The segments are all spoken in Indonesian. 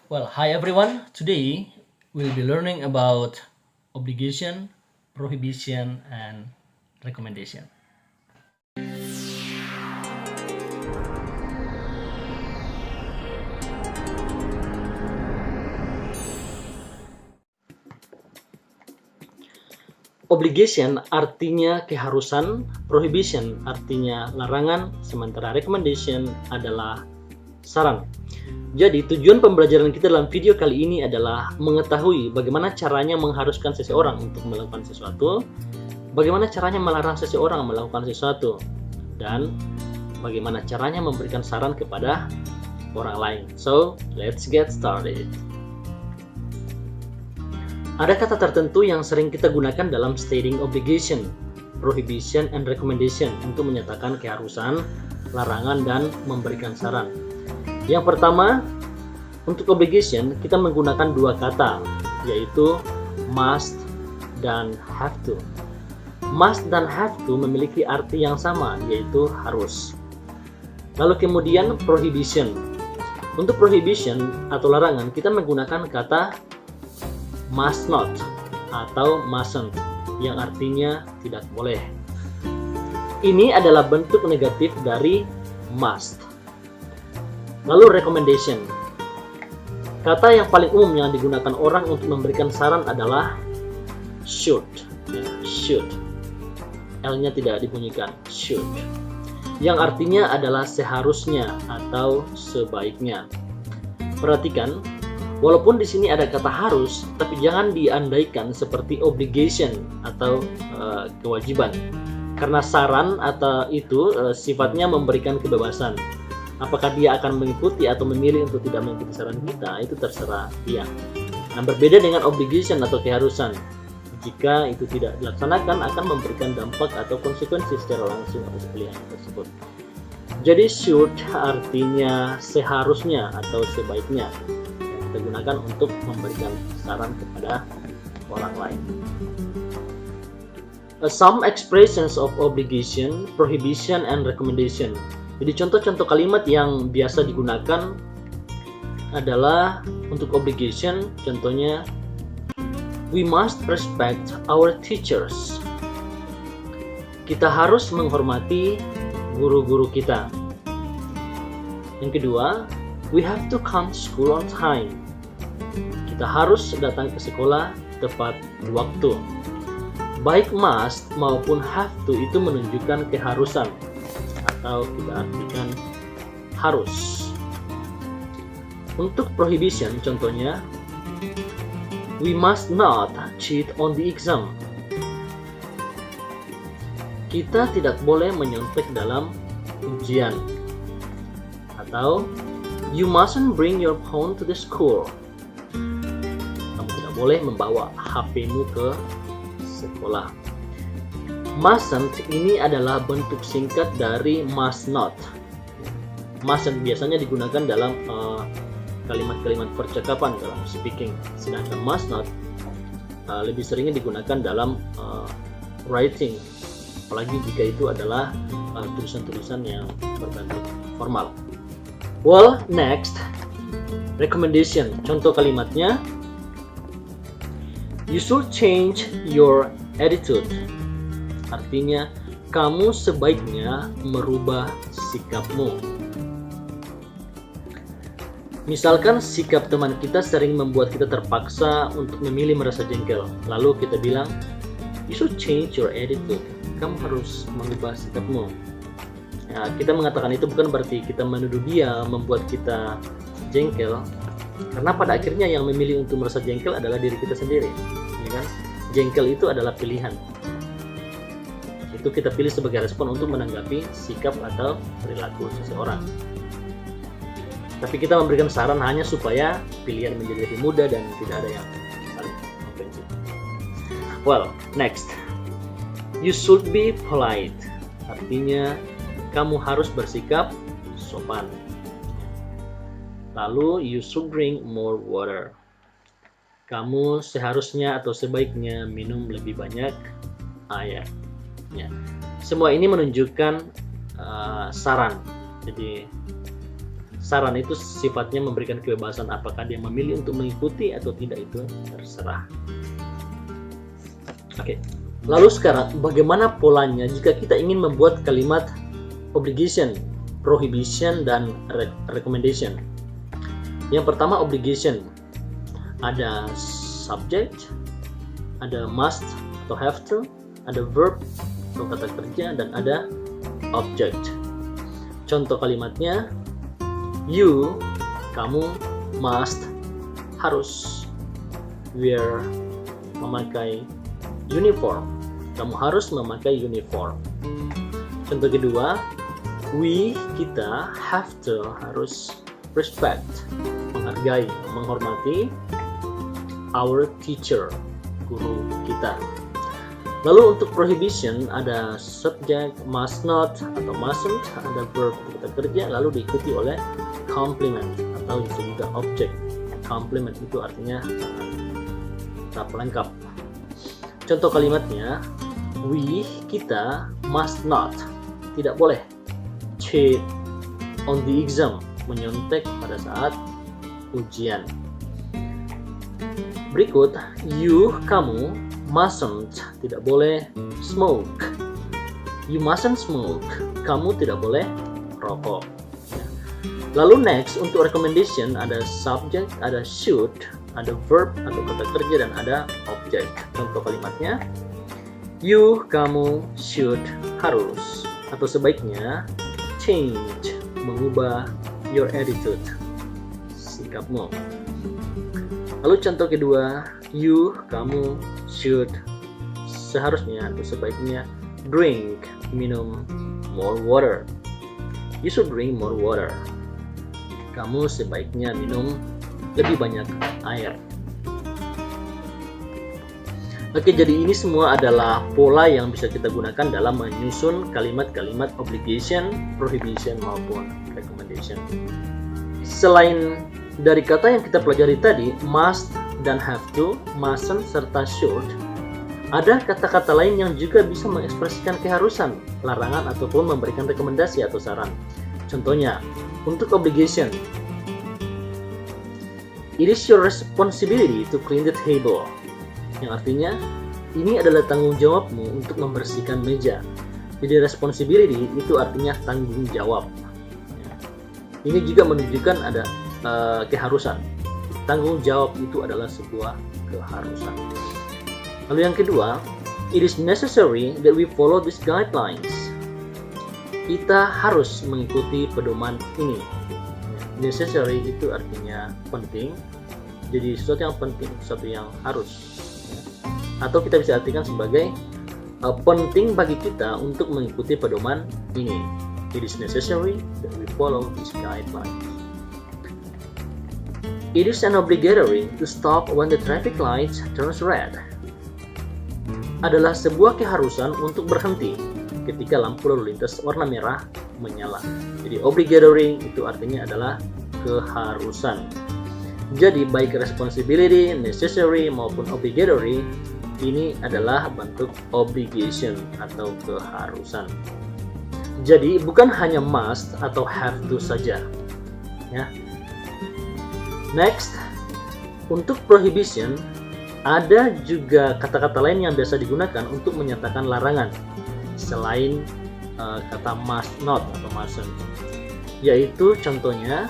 Well, hi everyone. Today we'll be learning about obligation, prohibition, and recommendation. Obligation artinya keharusan, prohibition artinya larangan, sementara recommendation adalah saran. Jadi tujuan pembelajaran kita dalam video kali ini adalah mengetahui bagaimana caranya mengharuskan seseorang untuk melakukan sesuatu, bagaimana caranya melarang seseorang melakukan sesuatu, dan bagaimana caranya memberikan saran kepada orang lain. So, let's get started. Ada kata tertentu yang sering kita gunakan dalam stating obligation, prohibition, and recommendation untuk menyatakan keharusan, larangan, dan memberikan saran. Yang pertama, untuk obligation kita menggunakan dua kata, yaitu must dan have to. Must dan have to memiliki arti yang sama, yaitu harus. Lalu kemudian prohibition. Untuk prohibition atau larangan kita menggunakan kata must not atau mustn't yang artinya tidak boleh. Ini adalah bentuk negatif dari must. Lalu recommendation. Kata yang paling umum yang digunakan orang untuk memberikan saran adalah should. Should. L-nya tidak dibunyikan. Should. Yang artinya adalah seharusnya atau sebaiknya. Perhatikan, walaupun di sini ada kata harus, tapi jangan diandaikan seperti obligation atau kewajiban. Karena saran atau itu sifatnya memberikan kebebasan. Apakah dia akan mengikuti atau memilih untuk tidak mengikuti saran kita, itu terserah dia. Nah, berbeda dengan obligation atau keharusan. Jika itu tidak dilaksanakan akan memberikan dampak atau konsekuensi secara langsung atas pilihan tersebut. Jadi should artinya seharusnya atau sebaiknya. Kita gunakan untuk memberikan saran kepada orang lain. Some expressions of obligation, prohibition, and recommendation. Jadi contoh-contoh kalimat yang biasa digunakan adalah untuk obligation, contohnya we must respect our teachers. Kita harus menghormati guru-guru kita. Yang kedua, we have to come to school on time. Kita harus datang ke sekolah tepat waktu. Baik must maupun have to itu menunjukkan keharusan atau kita artikan harus. Untuk prohibition contohnya, we must not cheat on the exam. Kita tidak boleh menyontek dalam ujian. Atau you mustn't bring your phone to the school. Kamu tidak boleh membawa HP-mu ke sekolah. Mustn't ini adalah bentuk singkat dari must not. Mustn't biasanya digunakan dalam kalimat-kalimat percakapan dalam speaking, sedangkan must not lebih seringnya digunakan dalam writing, apalagi jika itu adalah tulisan-tulisan yang berbentuk formal. Well, next, recommendation. Contoh kalimatnya, you should change your attitude. Artinya, kamu sebaiknya merubah sikapmu. Misalkan sikap teman kita sering membuat kita terpaksa untuk memilih merasa jengkel. Lalu kita bilang, you should change your attitude. Kamu harus mengubah sikapmu. Ya, kita mengatakan itu bukan berarti kita menuduh dia membuat kita jengkel, karena pada akhirnya yang memilih untuk merasa jengkel adalah diri kita sendiri, ya kan? Jengkel itu adalah pilihan. Itu kita pilih sebagai respon untuk menanggapi sikap atau perilaku seseorang. Tapi kita memberikan saran hanya supaya pilihan menjadi lebih mudah dan tidak ada yang saling ofensif. Well, next, you should be polite. Artinya kamu harus bersikap sopan. Lalu you should drink more water. Kamu seharusnya atau sebaiknya minum lebih banyak air. Ya. Semua ini menunjukkan saran. Jadi saran itu sifatnya memberikan kebebasan, apakah dia memilih untuk mengikuti atau tidak itu terserah. Oke. Lalu sekarang bagaimana polanya jika kita ingin membuat kalimat obligation, prohibition, dan recommendation? Yang pertama obligation. Ada subject, ada must atau have to, ada verb atau kata kerja, dan ada object. Contoh kalimatnya, you, kamu, must, harus, wear, memakai uniform, kamu harus memakai uniform. Contoh kedua, we, kita, have to, harus respect, menghargai, menghormati our teacher, guru kita. Lalu untuk prohibition ada subject, must not atau mustn't, ada verb kita kerja, lalu diikuti oleh complement atau juga object. Complement itu artinya kata pelengkap. Contoh kalimatnya, we, kita, must not, tidak boleh cheat on the exam, menyontek pada saat ujian. Berikut, you, kamu, mustn't, tidak boleh smoke. You mustn't smoke, kamu tidak boleh rokok. Lalu next, untuk recommendation ada subject, ada should, ada verb atau kata kerja, dan ada object. Contoh kalimatnya, you, kamu, should, harus, atau sebaiknya change, mengubah your attitude, sikapmu. Lalu contoh kedua, you, kamu, should, seharusnya atau sebaiknya drink, minum more water. You should drink more water. Kamu sebaiknya minum lebih banyak air. Oke, jadi ini semua adalah pola yang bisa kita gunakan dalam menyusun kalimat-kalimat obligation, prohibition, maupun recommendation. Selain dari kata yang kita pelajari tadi, must dan have to, mustn't, serta should, ada kata-kata lain yang juga bisa mengekspresikan keharusan, larangan, ataupun memberikan rekomendasi atau saran. Contohnya, untuk obligation, it is your responsibility to clean the table. Yang artinya, ini adalah tanggung jawabmu untuk membersihkan meja. Jadi responsibility itu artinya tanggung jawab. Ini juga menunjukkan ada keharusan. Tanggung jawab itu adalah sebuah keharusan. Lalu yang kedua, it is necessary that we follow these guidelines. Kita harus mengikuti pedoman ini. Necessary itu artinya penting. Jadi sesuatu yang penting, sesuatu yang harus. Atau kita bisa artikan sebagai penting bagi kita untuk mengikuti pedoman ini. It is necessary that we follow these guidelines. It is an obligatory to stop when the traffic lights turns red. Adalah sebuah keharusan untuk berhenti ketika lampu lalu lintas warna merah menyala. Jadi obligatory itu artinya adalah keharusan. Jadi baik responsibility, necessary maupun obligatory ini adalah bentuk obligation atau keharusan. Jadi bukan hanya must atau have to saja. Ya. Next, untuk prohibition ada juga kata-kata lain yang biasa digunakan untuk menyatakan larangan selain kata must not atau mustn't, yaitu contohnya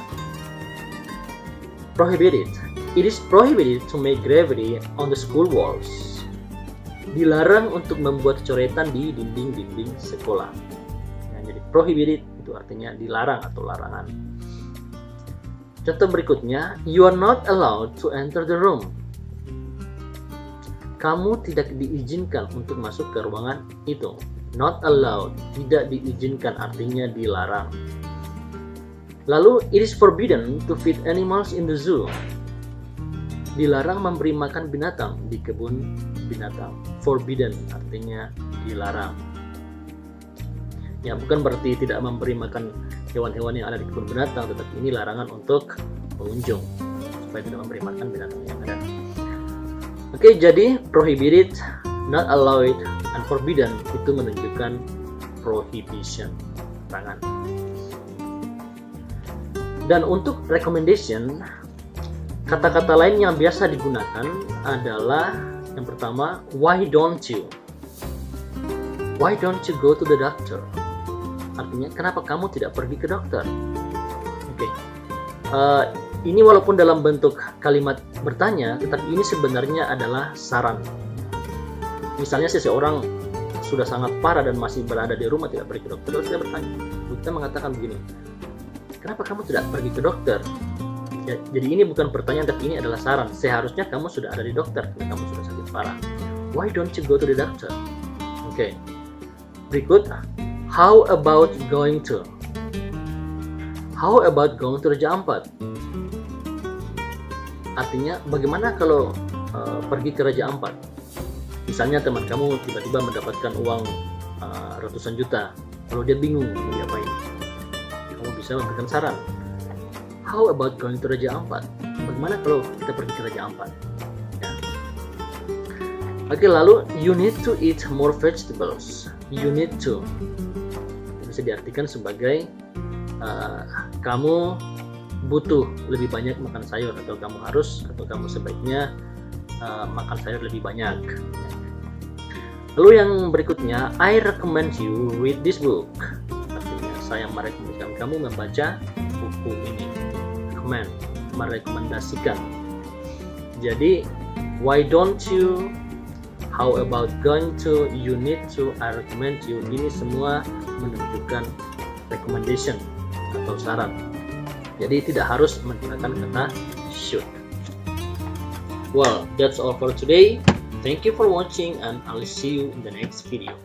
prohibited. It is prohibited to make graffiti on the school walls. Dilarang untuk membuat coretan di dinding-dinding sekolah. Ya, jadi prohibited itu artinya dilarang atau larangan. Contoh berikutnya, you are not allowed to enter the room. Kamu tidak diizinkan untuk masuk ke ruangan itu. Not allowed, tidak diizinkan artinya dilarang. Lalu, it is forbidden to feed animals in the zoo. Dilarang memberi makan binatang di kebun binatang. Forbidden artinya dilarang. Ya, bukan berarti tidak memberi makan hewan-hewan yang ada di kebun binatang, tetapi ini larangan untuk pengunjung supaya tidak memberi makan binatang yang ada. Oke, jadi prohibited, not allowed, and forbidden itu menunjukkan prohibition, larangan. Dan untuk recommendation, kata-kata lain yang biasa digunakan adalah yang pertama, why don't you? Why don't you go to the doctor? Artinya, kenapa kamu tidak pergi ke dokter? Oke. Ini walaupun dalam bentuk kalimat bertanya, tetapi ini sebenarnya adalah saran. Misalnya seseorang sudah sangat parah dan masih berada di rumah tidak pergi ke dokter, lalu kita bertanya, kita mengatakan begini, kenapa kamu tidak pergi ke dokter? Ya, jadi ini bukan pertanyaan, tapi ini adalah saran. Seharusnya kamu sudah ada di dokter karena kamu sudah sakit parah. Why don't you go to the doctor? Oke. Berikut, how about going to? How about going to Raja Ampat? Artinya, bagaimana kalau pergi ke Raja Ampat? Misalnya teman kamu tiba-tiba mendapatkan uang ratusan juta, lalu dia bingung mau diapain. Kamu bisa memberikan saran. How about going to Raja Ampat? Bagaimana kalau kita pergi ke Raja Ampat? Ya. Oke, lalu you need to eat more vegetables. You need to. Bisa diartikan sebagai kamu butuh lebih banyak makan sayur, atau kamu sebaiknya makan sayur lebih banyak. Lalu yang berikutnya, I recommend you read this book. Artinya saya merekomendasikan kamu membaca buku ini. Merekomendasikan. Jadi why don't you, how about going to, you need to, I recommend you, ini semua menunjukkan recommendation atau saran. Jadi tidak harus menggunakan kata should. Well, that's all for today. Thank you for watching and I'll see you in the next video.